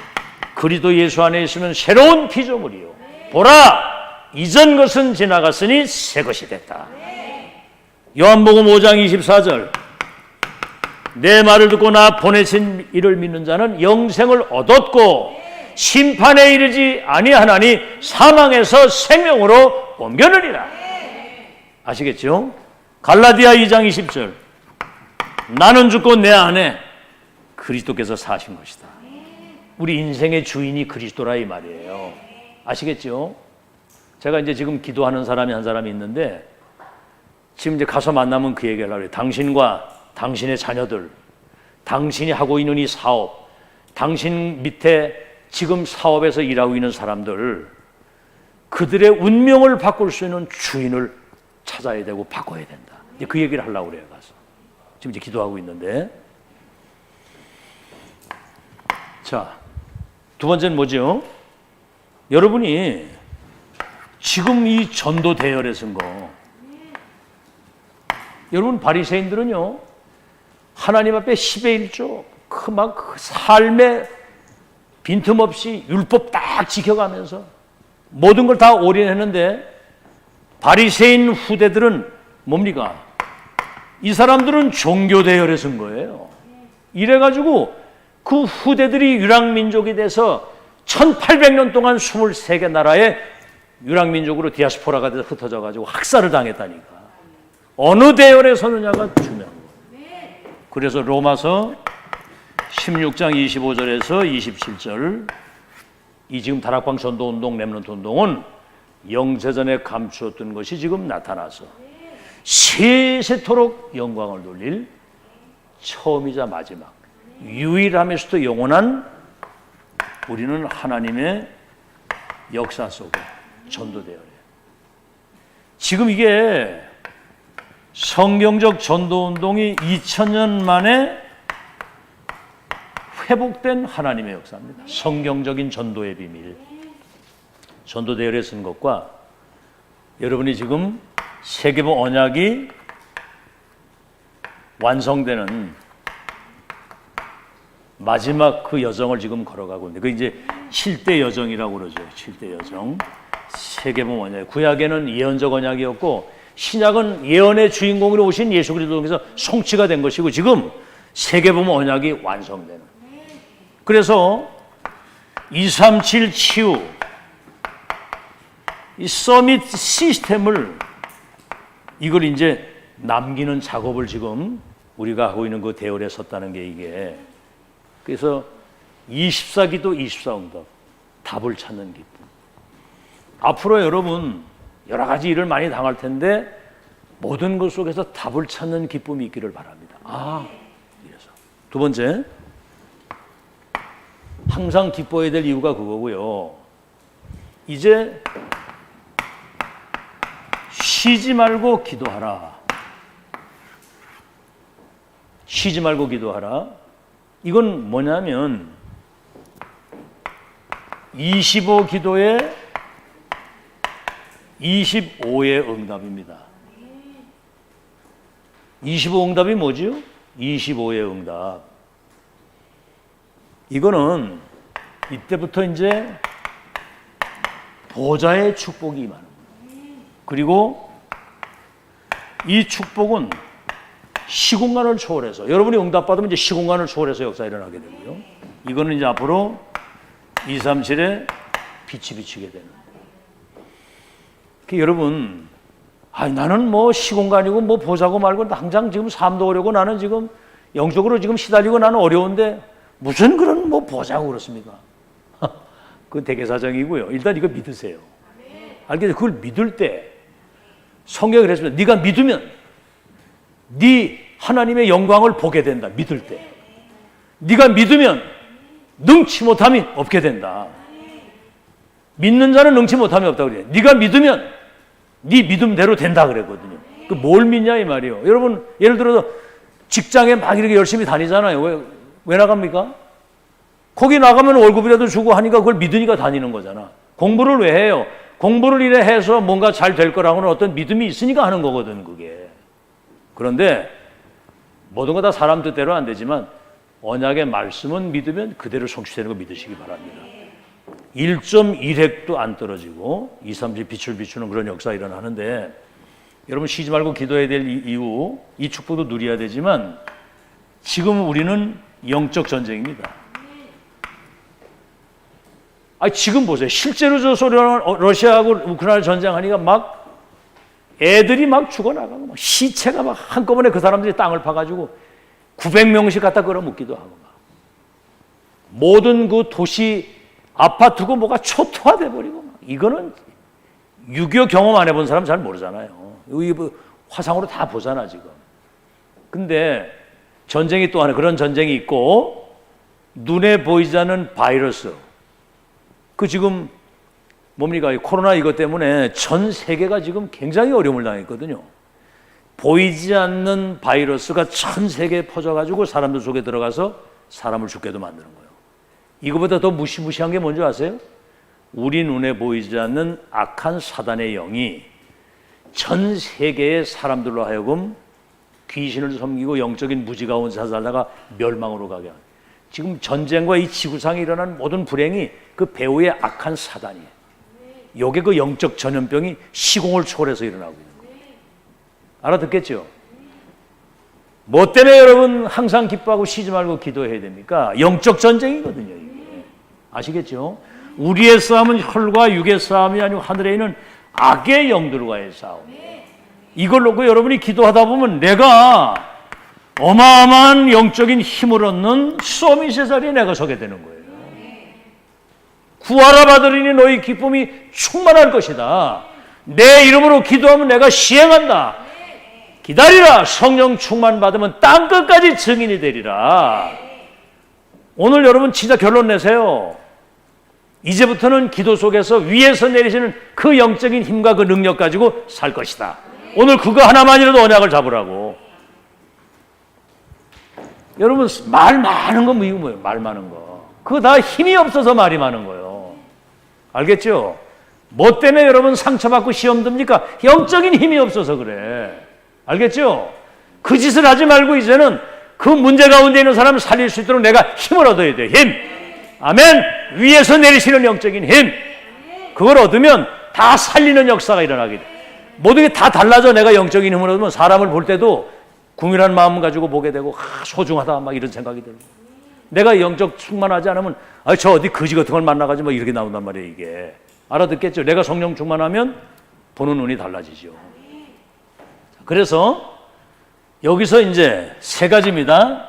그리스도 예수 안에 있으면 새로운 피조물이요 보라 이전 것은 지나갔으니 새 것이 됐다. 요한복음 5장 24절 내 말을 듣고 나 보내신 이를 믿는 자는 영생을 얻었고 심판에 이르지 아니하나니 사망에서 생명으로 옮겨느니라. 아시겠죠? 갈라디아 2장 20절 나는 죽고 내 안에 그리스도께서 사신 것이다. 우리 인생의 주인이 그리스도라 이 말이에요. 아시겠죠? 제가 이제 지금 기도하는 사람이 한 사람이 있는데 지금 이제 가서 만나면 그 얘기를 하려고 해요. 당신과 당신의 자녀들, 당신이 하고 있는 이 사업, 당신 밑에 지금 사업에서 일하고 있는 사람들, 그들의 운명을 바꿀 수 있는 주인을 찾아야 되고 바꿔야 된다. 이제 그 얘기를 하려고 그래요. 가서 지금 이제 기도하고 있는데, 자, 두 번째는 뭐죠? 여러분이 지금 이 전도 대열에 쓴 거, 여러분 바리새인들은요 하나님 앞에 10의 1조 그 삶에 빈틈없이 율법 딱 지켜가면서 모든 걸 다 올인했는데, 바리새인 후대들은 뭡니까? 이 사람들은 종교 대열에 쓴 거예요. 이래가지고 그 후대들이 유랑민족이 돼서 1800년 동안 23개 나라에 유랑민족으로 디아스포라가 돼서 흩어져가지고 학살을 당했다니까. 어느 대열에 서느냐가 중요한 거예요. 그래서 로마서 16장 25절에서 27절 이 지금 다락방 전도운동, 렘넌트 운동은 영세전에 감추었던 것이 지금 나타나서 세세토록 영광을 돌릴 처음이자 마지막, 유일하면서도 영원한 우리는 하나님의 역사 속에 전도대열이에요. 지금 이게 성경적 전도운동이 2000년 만에 회복된 하나님의 역사입니다. 성경적인 전도의 비밀, 전도대열에 쓴 것과 여러분이 지금 세계보 언약이 완성되는 마지막 그 여정을 지금 걸어가고 있는데, 그 이제 7대 여정이라고 그러죠. 7대 여정. 세계보 언약. 구약에는 예언적 언약이었고 신약은 예언의 주인공으로 오신 예수 그리스도께서 성취가 된 것이고 지금 세계보 언약이 완성되는. 그래서 237 치유 이 서밋 시스템을 이걸 이제 남기는 작업을 지금 우리가 하고 있는 그 대열에 섰다는 게 이게. 그래서 24기도 24응답 답을 찾는 기쁨. 앞으로 여러분 여러 가지 일을 많이 당할 텐데 모든 것 속에서 답을 찾는 기쁨이 있기를 바랍니다. 두 번째, 항상 기뻐해야 될 이유가 그거고요. 이제 쉬지 말고 기도하라. 쉬지 말고 기도하라. 이건 뭐냐면 25 기도에 25의 응답입니다. 25 응답이 뭐지요? 25의 응답. 이거는 이때부터 이제 보좌의 축복이 임하는 거예요. 그리고 이 축복은 시공간을 초월해서, 여러분이 응답받으면 이제 시공간을 초월해서 역사 일어나게 되고요. 이거는 이제 앞으로 237에 빛이 비치게 되는. 여러분, 나는 뭐 시공간이고 뭐 보자고 말고 당장 지금 삶도 어려고 나는 지금 영적으로 지금 시달리고 나는 어려운데 무슨 그런 뭐 보자고 그렇습니까? 그건 대개사정이고요. 일단 이거 믿으세요. 알겠죠? 그걸 믿을 때 성경이 그랬습니다. 네가 믿으면 네 하나님의 영광을 보게 된다. 믿을 때. 네가 믿으면 능치 못함이 없게 된다. 믿는 자는 능치 못함이 없다고 그래요. 네가 믿으면 네 믿음대로 된다 그랬거든요. 그 뭘 믿냐 이 말이에요. 여러분 예를 들어서 직장에 막 이렇게 열심히 다니잖아요. 왜 나갑니까? 거기 나가면 월급이라도 주고 하니까 그걸 믿으니까 다니는 거잖아. 공부를 왜 해요? 공부를 이래 해서 뭔가 잘 될 거라고는 어떤 믿음이 있으니까 하는 거거든 그게. 그런데 모든 거 다 사람 뜻대로 안 되지만 언약의 말씀은 믿으면 그대로 성취되는 거 믿으시기 바랍니다. 1.1획도 안 떨어지고 2, 30 빛을 비추는 그런 역사가 일어나는데 여러분 쉬지 말고 기도해야 될 이유, 이 축복도 누려야 되지만 지금 우리는 영적 전쟁입니다. 지금 보세요. 실제로 러시아하고 우크라이나 전쟁하니까 막 애들이 막 죽어나가고 막 시체가 막 한꺼번에 그 사람들이 땅을 파가지고 900명씩 갖다 끌어묻기도 하고 막 모든 그 도시 아파트고 뭐가 초토화돼 버리고 막. 이거는 6.25 경험 안 해본 사람 잘 모르잖아요. 화상으로 다 보잖아 지금. 근데 전쟁이 또 하나 그런 전쟁이 있고 눈에 보이지 않는 바이러스. 그 지금 뭡니까? 코로나 이것 때문에 전 세계가 지금 굉장히 어려움을 당했거든요. 보이지 않는 바이러스가 전 세계에 퍼져가지고 사람들 속에 들어가서 사람을 죽게도 만드는 거예요. 이거보다 더 무시무시한 게 뭔지 아세요? 우리 눈에 보이지 않는 악한 사단의 영이 전 세계의 사람들로 하여금 귀신을 섬기고 영적인 무지 가운데 살다가 멸망으로 가게 하는. 지금 전쟁과 이 지구상에 일어난 모든 불행이 그 배후의 악한 사단이에요. 요게 그 영적 전염병이 시공을 초월해서 일어나고 있는 거예요. 알아듣겠죠? 뭐 때문에 여러분 항상 기뻐하고 쉬지 말고 기도해야 됩니까? 영적 전쟁이거든요. 이게. 아시겠죠? 우리의 싸움은 혈과 육의 싸움이 아니고 하늘에 있는 악의 영들과의 싸움. 이걸 놓고 여러분이 기도하다 보면 내가 어마어마한 영적인 힘을 얻는 서밋의 자리에 내가 서게 되는 거예요. 구하라 받으리니 너희 기쁨이 충만할 것이다. 내 이름으로 기도하면 내가 시행한다. 기다리라. 성령 충만 받으면 땅끝까지 증인이 되리라. 오늘 여러분 진짜 결론 내세요. 이제부터는 기도 속에서 위에서 내리시는 그 영적인 힘과 그 능력 가지고 살 것이다. 오늘 그거 하나만이라도 언약을 잡으라고. 여러분 말 많은 건 뭐예요? 말 많은 거. 그거 다 힘이 없어서 말이 많은 거예요. 알겠죠? 뭐 때문에 여러분 상처받고 시험 듭니까? 영적인 힘이 없어서 그래. 알겠죠? 그 짓을 하지 말고 이제는 그 문제 가운데 있는 사람을 살릴 수 있도록 내가 힘을 얻어야 돼. 힘. 아멘. 위에서 내리시는 영적인 힘. 그걸 얻으면 다 살리는 역사가 일어나게 돼. 모든 게 다 달라져. 내가 영적인 힘을 얻으면 사람을 볼 때도 궁일한 마음 가지고 보게 되고 소중하다 막 이런 생각이 들고. 내가 영적 충만하지 않으면 저 어디 거지 같은 걸 만나가지고 막 이렇게 나온단 말이에요. 이게. 알아듣겠죠? 내가 성령 충만하면 보는 눈이 달라지죠. 그래서 여기서 이제 세 가지입니다.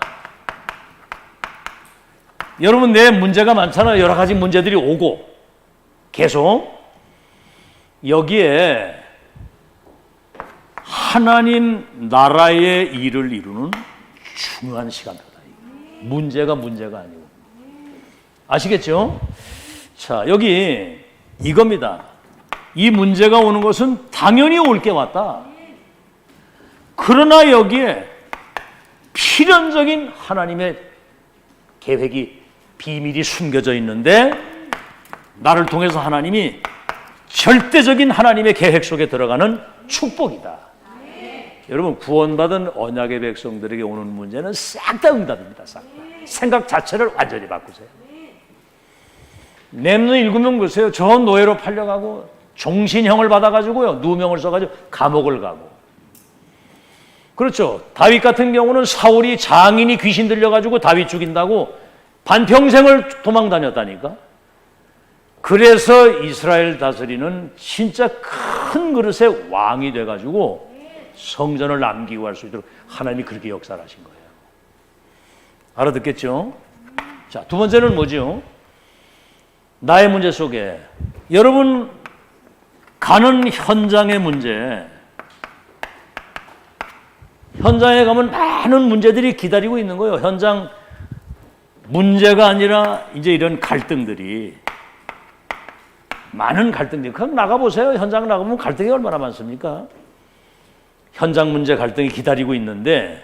여러분 내 문제가 많잖아요. 여러 가지 문제들이 오고 계속 여기에 하나님 나라의 일을 이루는 중요한 시간표다. 문제가 아니고. 아시겠죠? 자, 여기 이겁니다. 이 문제가 오는 것은 당연히 올 게 왔다. 그러나 여기에 필연적인 하나님의 계획이, 비밀이 숨겨져 있는데 나를 통해서 하나님이 절대적인 하나님의 계획 속에 들어가는 축복이다. 여러분, 구원받은 언약의 백성들에게 오는 문제는 싹 다 응답입니다. 싹 다. 생각 자체를 완전히 바꾸세요. 렘넌트 7명 보세요. 저 노예로 팔려가고 종신형을 받아가지고요, 누명을 써가지고 감옥을 가고. 그렇죠. 다윗 같은 경우는 사울이 장인이 귀신 들려가지고 다윗 죽인다고 반평생을 도망 다녔다니까. 그래서 이스라엘 다스리는 진짜 큰 그릇의 왕이 돼가지고 성전을 남기고 할 수 있도록 하나님이 그렇게 역사를 하신 거예요. 알아듣겠죠? 자, 두 번째는 뭐죠? 나의 문제 속에 여러분 가는 현장의 문제, 현장에 가면 많은 문제들이 기다리고 있는 거예요. 현장 문제가 아니라 이제 이런 갈등들이, 많은 갈등들이. 그럼 나가보세요. 현장 나가보면 갈등이 얼마나 많습니까? 현장 문제 갈등이 기다리고 있는데,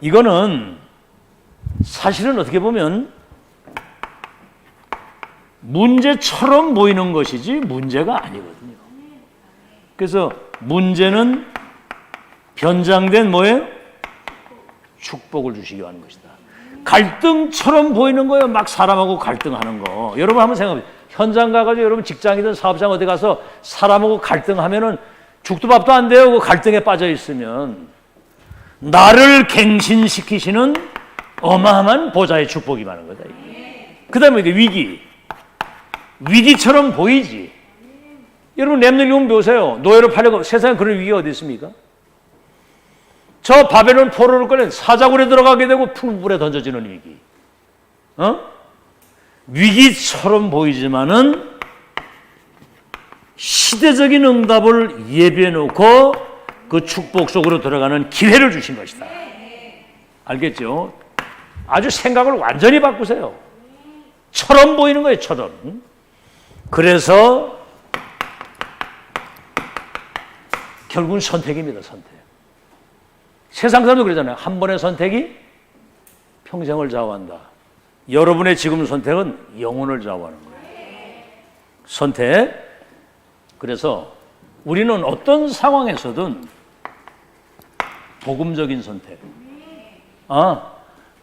이거는 사실은 어떻게 보면 문제처럼 보이는 것이지 문제가 아니거든요. 그래서 문제는 변장된 뭐예요? 축복을 주시기 하는 것이다. 갈등처럼 보이는 거예요. 막 사람하고 갈등하는 거. 여러분 한번 생각해 보세요. 현장 가가지고 여러분 직장이든 사업장 어디 가서 사람하고 갈등하면은 죽도 밥도 안 돼요. 그 갈등에 빠져 있으면. 나를 갱신시키시는 어마어마한 보좌의 축복이 많은 거다. 그 다음에 이게 위기처럼 보이지. 여러분 렘넌트 좀 보세요. 노예로 팔려고. 세상에 그런 위기가 어디 있습니까? 저 바벨론 포로를 꺼내 사자굴에 들어가게 되고 풀불에 던져지는 위기. 위기처럼 보이지만은 시대적인 응답을 예비해 놓고 그 축복 속으로 들어가는 기회를 주신 것이다. 알겠죠? 아주 생각을 완전히 바꾸세요. 처럼 보이는 거예요, 처럼. 그래서 결국은 선택입니다, 선택. 세상 사람도 그러잖아요. 한 번의 선택이 평생을 좌우한다. 여러분의 지금 선택은 영혼을 좌우하는 거예요. 선택. 그래서 우리는 어떤 상황에서든 복음적인 선택.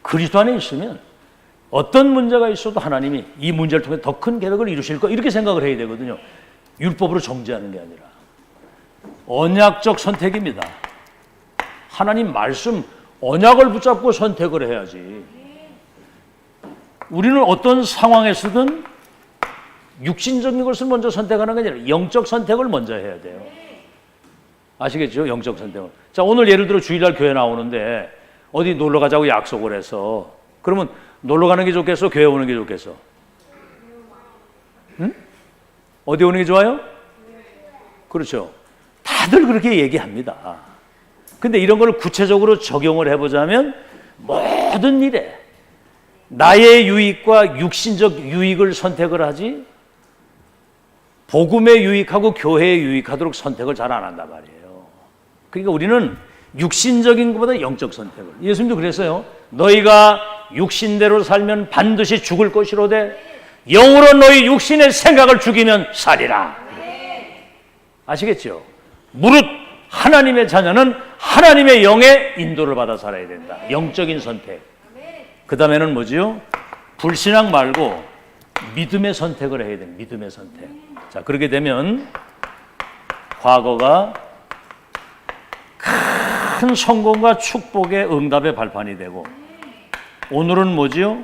그리스도 안에 있으면 어떤 문제가 있어도 하나님이 이 문제를 통해 더 큰 계획을 이루실 거, 이렇게 생각을 해야 되거든요. 율법으로 정죄하는 게 아니라 언약적 선택입니다. 하나님 말씀, 언약을 붙잡고 선택을 해야지. 우리는 어떤 상황에서든 육신적인 것을 먼저 선택하는 게 아니라 영적 선택을 먼저 해야 돼요. 아시겠죠? 영적 선택을. 자, 오늘 예를 들어 주일날 교회 나오는데 어디 놀러 가자고 약속을 해서, 그러면 놀러 가는 게 좋겠어? 교회 오는 게 좋겠어? 응? 어디 오는 게 좋아요? 그렇죠. 다들 그렇게 얘기합니다. 근데 이런 걸 구체적으로 적용을 해보자면 모든 일에 나의 유익과 육신적 유익을 선택을 하지 복음에 유익하고 교회에 유익하도록 선택을 잘 안 한단 말이에요. 그러니까 우리는 육신적인 것보다 영적 선택을. 예수님도 그랬어요. 너희가 육신대로 살면 반드시 죽을 것이로되 영으로 너희 육신의 생각을 죽이면 살리라. 아시겠죠? 무릇 하나님의 자녀는 하나님의 영의 인도를 받아 살아야 된다. 영적인 선택. 그 다음에는 뭐지요? 불신앙 말고 믿음의 선택을 해야 됩니다. 믿음의 선택. 자, 그렇게 되면 과거가 큰 성공과 축복의 응답의 발판이 되고, 오늘은 뭐지요?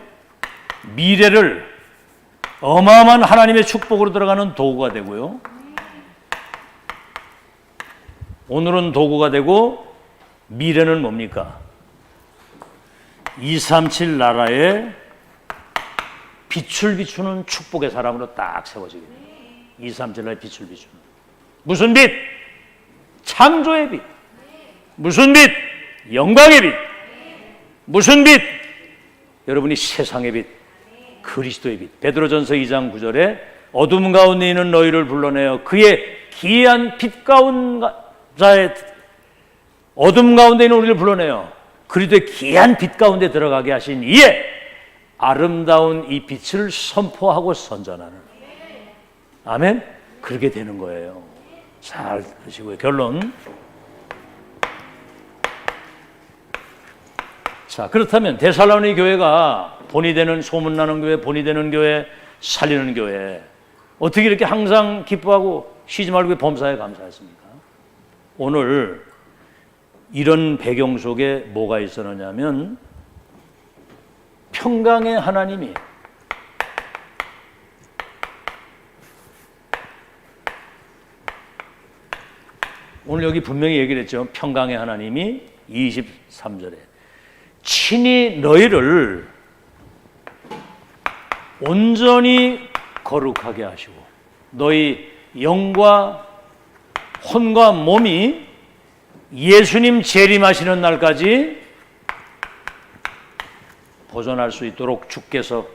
미래를 어마어마한 하나님의 축복으로 들어가는 도구가 되고요. 오늘은 도구가 되고, 미래는 뭡니까? 237 나라에 빛을 비추는 축복의 사람으로 딱 세워지게 됩니다. 237 나라에 빛을 비추는. 무슨 빛? 창조의 빛. 무슨 빛? 영광의 빛. 무슨 빛? 여러분이 세상의 빛, 그리스도의 빛. 베드로전서 2장 9절에 어둠 가운데 있는 너희를 불러내어 그의 기이한 빛 가운데, 어둠 가운데 있는 우리를 불러내어 그리스도의 기이한 빛 가운데 들어가게 하신 이에 아름다운 이 빛을 선포하고 선전하는. 아멘? 그렇게 되는 거예요. 잘 들으시고요. 결론. 자, 그렇다면 데살로니가 교회가 본이 되는, 소문나는 교회, 본이 되는 교회, 살리는 교회, 어떻게 이렇게 항상 기뻐하고 쉬지 말고 범사에 감사했습니까? 오늘 이런 배경 속에 뭐가 있었느냐면 평강의 하나님이 오늘 여기 분명히 얘기를 했죠. 평강의 하나님이 23절에 친히 너희를 온전히 거룩하게 하시고 너희 영과 혼과 몸이 예수님 재림하시는 날까지 보존할 수 있도록 주께서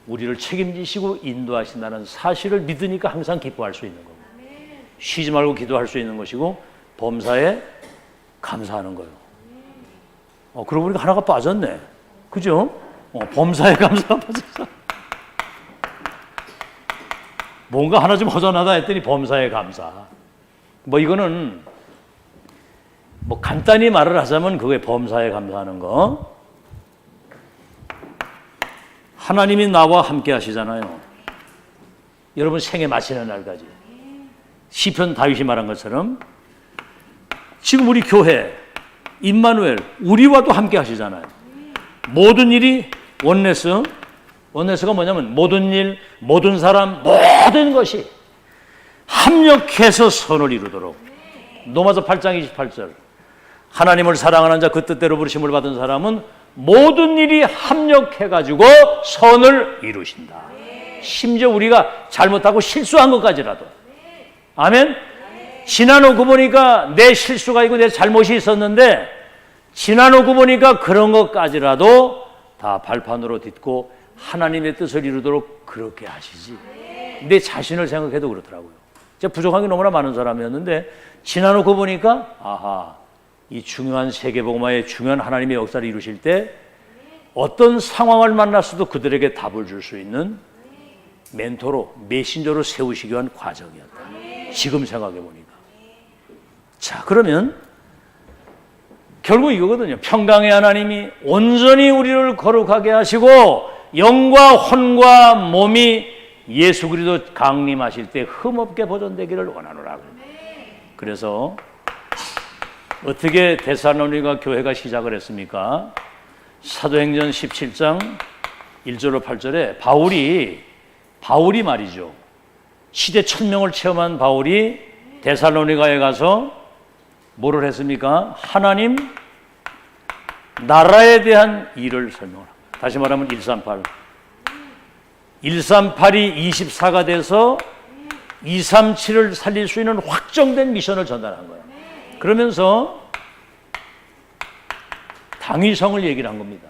우리를 책임지시고 인도하신다는 사실을 믿으니까 항상 기뻐할 수 있는 겁니다. 쉬지 말고 기도할 수 있는 것이고 범사에 감사하는 거예요. 그러고 보니까 하나가 빠졌네. 그죠? 범사에 감사가 빠졌어. 뭔가 하나 좀 허전하다 했더니 범사에 감사. 이거는 간단히 말을 하자면 그게 범사에 감사하는 거. 하나님이 나와 함께 하시잖아요. 여러분 생애 마치는 날까지. 시편 다윗이 말한 것처럼 지금 우리 교회 임마누엘 우리와도 함께 하시잖아요. 모든 일이 원네스가 뭐냐면 모든 일, 모든 사람, 모든 것이 합력해서 선을 이루도록. 로마서 8장 28절 하나님을 사랑하는 자 그 뜻대로 부르심을 받은 사람은 모든 일이 합력해가지고 선을 이루신다. 심지어 우리가 잘못하고 실수한 것까지라도. 아멘? 지나놓고 보니까 내 실수가 있고 내 잘못이 있었는데 지나놓고 보니까 그런 것까지라도 다 발판으로 딛고 하나님의 뜻을 이루도록 그렇게 하시지. 내 자신을 생각해도 그렇더라고요. 제가 부족한 게 너무나 많은 사람이었는데 지나놓고 보니까 아하, 이 중요한 세계복음화의 중요한 하나님의 역사를 이루실 때 어떤 상황을 만났어도 그들에게 답을 줄 수 있는 멘토로, 메신저로 세우시기 위한 과정이었다. 지금 생각해 보니까. 자, 그러면 결국 이거거든요. 평강의 하나님이 온전히 우리를 거룩하게 하시고 영과 혼과 몸이 예수 그리스도 강림하실 때 흠없게 보존되기를 원하노라. 그래서 어떻게 데살로니가 교회가 시작을 했습니까? 사도행전 17장 1절로 8절에 바울이 말이죠. 시대 천명을 체험한 바울이 데살로니가에 가서 뭐를 했습니까? 하나님 나라에 대한 일을 설명합니다. 다시 말하면 138. 138이 24가 돼서 237을 살릴 수 있는 확정된 미션을 전달한 거예요. 그러면서 당위성을 얘기를 한 겁니다.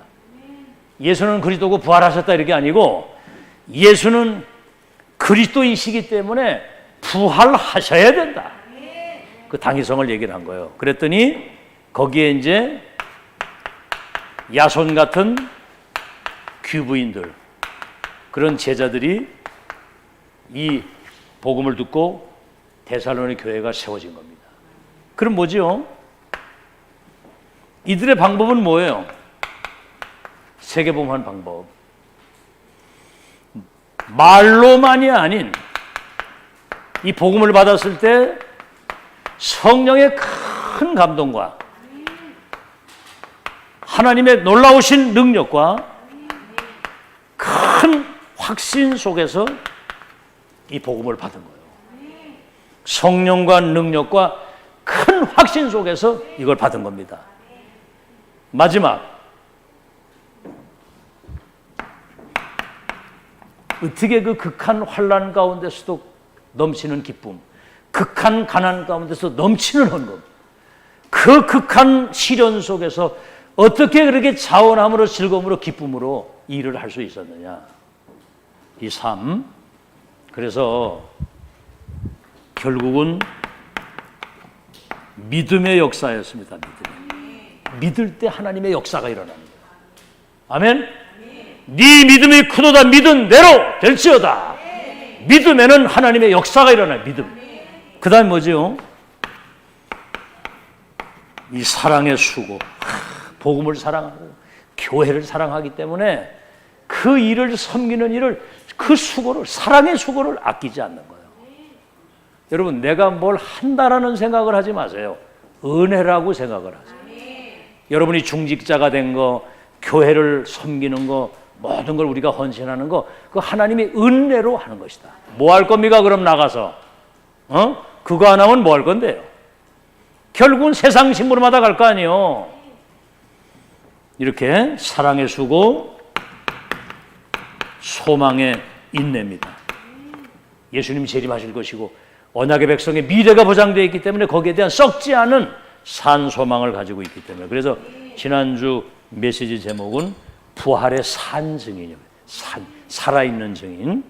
예수는 그리스도고 부활하셨다 이렇게 아니고 예수는 그리스도이시기 때문에 부활하셔야 된다. 그 당위성을 얘기를 한 거예요. 그랬더니 거기에 이제 야손 같은 귀부인들, 그런 제자들이 이 복음을 듣고 데살로니 교회가 세워진 겁니다. 그럼 뭐지요? 이들의 방법은 뭐예요? 세계복음화하는 방법. 말로만이 아닌 이 복음을 받았을 때 성령의 큰 감동과 하나님의 놀라우신 능력과 큰 확신 속에서 이 복음을 받은 거예요. 성령과 능력과 큰 확신 속에서 이걸 받은 겁니다. 마지막, 어떻게 그 극한 환난 가운데서도 넘치는 기쁨, 극한 가난 가운데서 넘치는 헌금, 그 극한 시련 속에서 어떻게 그렇게 자원함으로 즐거움으로 기쁨으로 이 일을 할 수 있었느냐. 이 삶. 그래서 결국은 믿음의 역사였습니다. 믿을 때 하나님의 역사가 일어나는 거예요. 아멘? 네 믿음이 크도다 믿은 대로 될지어다. 믿음에는 하나님의 역사가 일어나요. 믿음. 그 다음에 뭐죠? 이 사랑의 수고. 복음을 사랑하고 교회를 사랑하기 때문에 그 일을 섬기는 일을, 그 수고를, 사랑의 수고를 아끼지 않는 거예요. 여러분, 내가 뭘 한다라는 생각을 하지 마세요. 은혜라고 생각을 하세요. 여러분이 중직자가 된 거, 교회를 섬기는 거, 모든 걸 우리가 헌신하는 거, 그 하나님의 은혜로 하는 것이다. 뭐 할 겁니까? 그럼 나가서 그거 안 하면 뭐 할 건데요? 결국은 세상 신부름하다 갈 거 아니에요. 이렇게 사랑의 수고, 소망의 인내입니다. 예수님이 재림하실 것이고 언약의 백성의 미래가 보장되어 있기 때문에 거기에 대한 썩지 않은 산 소망을 가지고 있기 때문에, 그래서 지난주 메시지 제목은 부활의 산 증인이에요. 살아있는 증인.